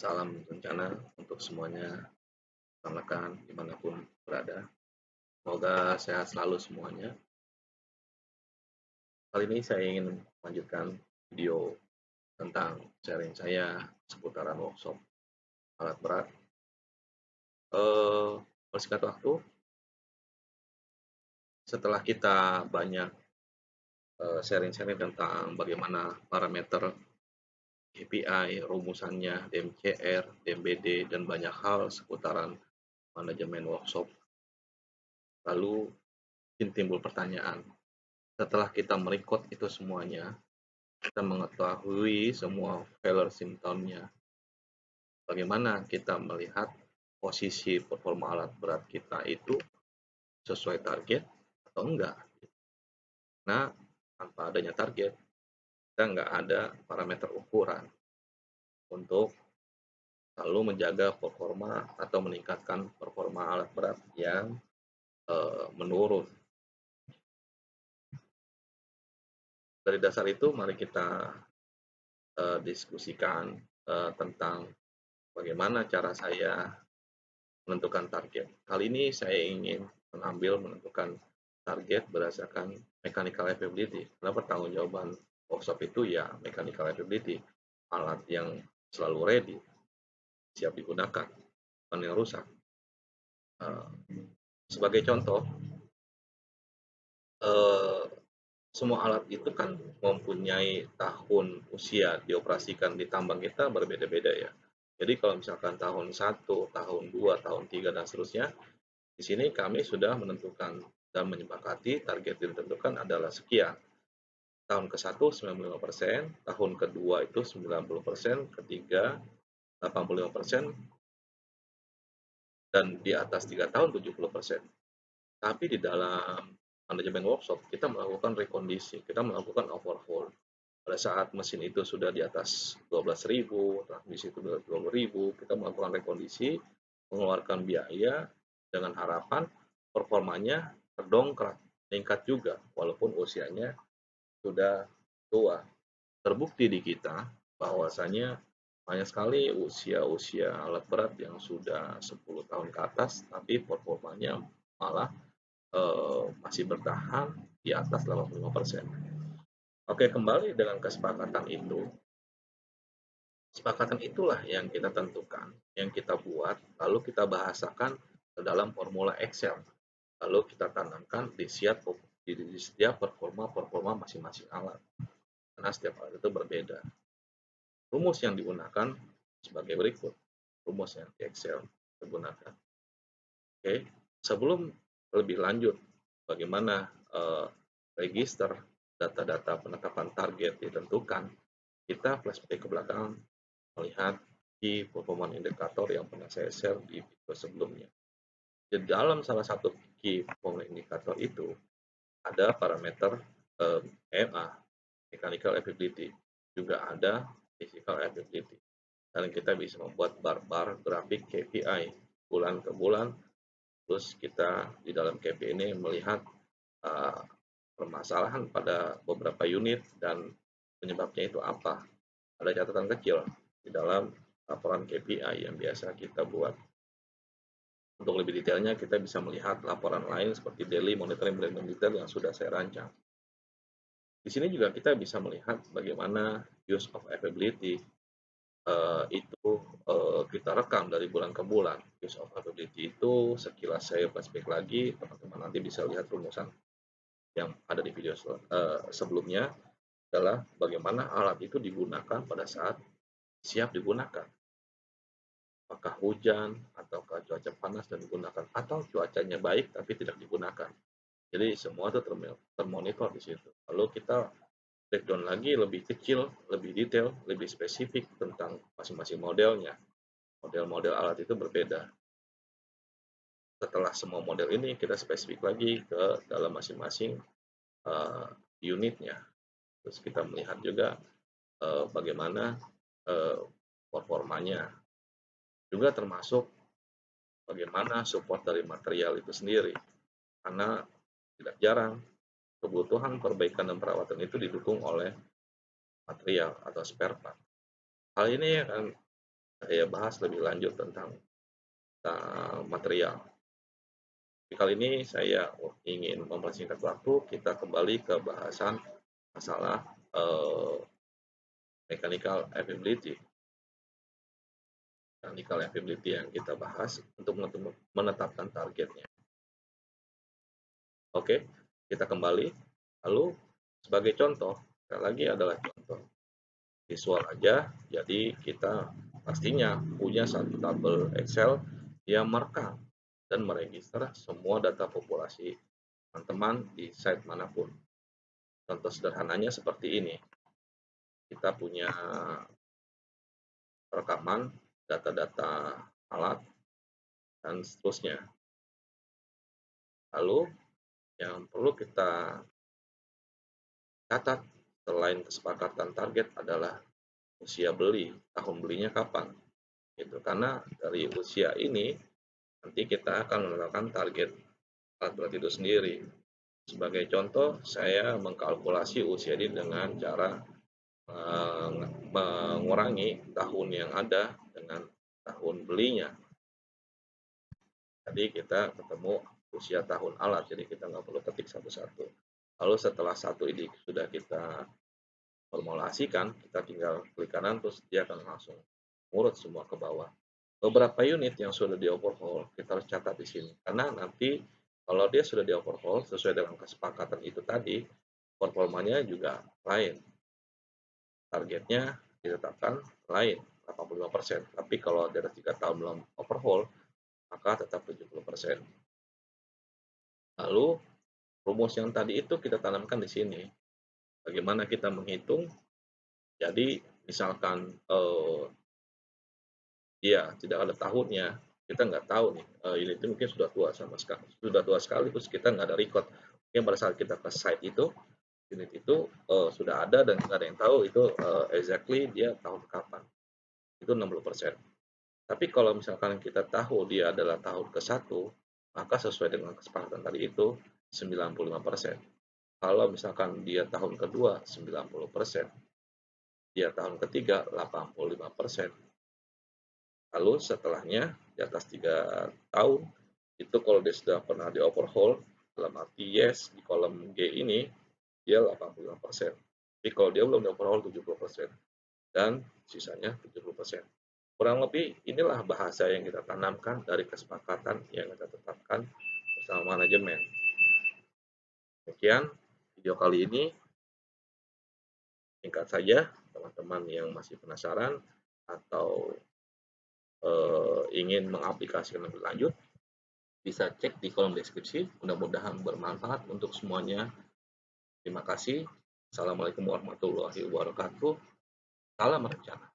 Salam rencana untuk semuanya, rekan-rekan dimanapun berada. Semoga sehat selalu semuanya. Kali ini saya ingin melanjutkan video tentang sharing saya seputaran workshop alat berat. Persingkat waktu, setelah kita banyak sharing-sharing tentang bagaimana parameter KPI, rumusannya, DMCR, DMBD, dan banyak hal seputaran manajemen workshop, lalu timbul pertanyaan. Setelah kita merekod itu semuanya, kita mengetahui semua failure symptom-nya. Bagaimana kita melihat posisi performa alat berat kita itu sesuai target atau enggak. Nah, tanpa adanya target, kita nggak ada parameter ukuran untuk selalu menjaga performa atau meningkatkan performa alat berat yang menurun. Dari dasar itu, mari kita diskusikan tentang bagaimana cara saya menentukan target. Kali ini saya ingin menentukan target berdasarkan mechanical capability. Karena pertanggungjawaban workshop itu ya mechanical capability, alat yang selalu ready, siap digunakan, bukan yang rusak. Sebagai contoh, semua alat itu kan mempunyai tahun usia dioperasikan di tambang kita berbeda-beda ya. Jadi kalau misalkan tahun 1, tahun 2, tahun 3, dan seterusnya, di sini kami sudah menentukan dan menyepakati target yang ditentukan adalah sekian. Tahun ke-1 95%, tahun kedua itu 90%, ketiga 85%, dan di atas 3 tahun 70%. Tapi di dalam manajemen workshop kita melakukan rekondisi, kita melakukan overhaul. Pada saat mesin itu sudah di atas 12.000, transmisi itu sudah 20.000, kita melakukan rekondisi, mengeluarkan biaya dengan harapan performanya terdongkrak, meningkat juga walaupun usianya sudah tua. Terbukti di kita bahwasanya banyak sekali usia-usia alat berat yang sudah 10 tahun ke atas tapi performanya malah masih bertahan di atas 85%. Oke, kembali dengan kesepakatan itu. Kesepakatan itulah yang kita tentukan, yang kita buat, lalu kita bahasakan ke dalam formula Excel. Lalu kita tanamkan di setiap performa masing-masing alat. Karena setiap alat itu berbeda. Rumus yang digunakan sebagai berikut. Rumus yang di Excel digunakan. Oke, sebelum lebih lanjut, bagaimana register data-data penetapan target ditentukan, kita flashback ke belakang melihat key performance indicator yang pernah saya share di video sebelumnya. Di dalam salah satu key performance indicator itu ada parameter MA, mechanical availability, juga ada physical availability. Dan kita bisa membuat bar-bar grafik KPI bulan ke bulan. Terus kita di dalam KPI ini melihat permasalahan pada beberapa unit dan penyebabnya itu apa. Ada catatan kecil di dalam laporan KPI yang biasa kita buat. Untuk lebih detailnya kita bisa melihat laporan lain seperti daily monitoring breakdown detail yang sudah saya rancang. Di sini juga kita bisa melihat bagaimana use of availability itu kita rekam dari bulan ke bulan. Use of availability itu sekilas saya flashback lagi, teman-teman nanti bisa lihat rumusan yang ada di video sebelumnya adalah bagaimana alat itu digunakan pada saat siap digunakan. Apakah hujan, ataukah cuaca panas dan digunakan, atau cuacanya baik tapi tidak digunakan. Jadi semua itu termonitor di situ. Lalu kita breakdown lagi lebih kecil, lebih detail, lebih spesifik tentang masing-masing modelnya. Model-model alat itu berbeda. Setelah semua model ini, kita spesifik lagi ke dalam masing-masing unitnya. Terus kita melihat juga bagaimana performanya. Juga termasuk bagaimana support dari material itu sendiri. Karena tidak jarang kebutuhan perbaikan dan perawatan itu didukung oleh material atau spare part. Hal ini akan saya bahas lebih lanjut tentang material. Kali ini saya ingin mempersingkat waktu, kita kembali ke bahasan masalah mechanical availability. Mechanical availability yang kita bahas untuk menetapkan targetnya. Oke, kita kembali. Lalu sebagai contoh, sekali lagi adalah contoh visual aja. Jadi kita pastinya punya satu tabel Excel yang merekam dan meregister semua data populasi teman-teman di site manapun. Contoh sederhananya seperti ini. Kita punya rekaman data-data alat dan seterusnya. Lalu yang perlu kita catat selain kesepakatan target adalah usia beli, tahun belinya kapan. Gitu. Karena dari usia ini nanti kita akan menentukan target alat berat itu sendiri. Sebagai contoh, saya mengkalkulasi usia ini dengan cara mengurangi tahun yang ada dengan tahun belinya. Jadi kita ketemu usia tahun alat, jadi kita nggak perlu ketik satu-satu. Lalu setelah satu ini sudah kita formulasikan, kita tinggal klik kanan, terus dia akan langsung urut semua ke bawah. Beberapa unit yang sudah di overhaul, kita harus catat di sini. Karena nanti kalau dia sudah di overhaul, sesuai dengan kesepakatan itu tadi, performanya juga lain. Targetnya ditetapkan lain, 85%. Tapi kalau di atas 3 tahun belum overhaul, maka tetap 70%. Lalu, rumus yang tadi itu kita tanamkan di sini. Bagaimana kita menghitung? Jadi, misalkan dia tidak ada tahunnya, kita nggak tahu nih, unit itu mungkin sudah tua sekali, terus kita nggak ada record. Mungkin pada saat kita ke site itu, unit itu sudah ada dan nggak ada yang tahu itu exactly dia tahun kapan. Itu 60%. Tapi kalau misalkan kita tahu dia adalah tahun ke-1, maka sesuai dengan kesepakatan tadi itu 95%. Kalau misalkan dia tahun kedua 90%, dia tahun ketiga 85%. Lalu setelahnya di atas 3 tahun, itu kalau dia sudah pernah di overhaul, dalam arti yes, di kolom G ini, dia 85%. Tapi kalau dia belum di overhaul 70%. Dan sisanya 70%. Kurang lebih inilah bahasa yang kita tanamkan dari kesepakatan yang kita tetapkan bersama manajemen. Demikian video kali ini. Singkat saja, teman-teman yang masih penasaran atau ingin mengaplikasikan lebih lanjut, bisa cek di kolom deskripsi. Mudah-mudahan bermanfaat untuk semuanya. Terima kasih. Assalamualaikum warahmatullahi wabarakatuh. Salam rencana.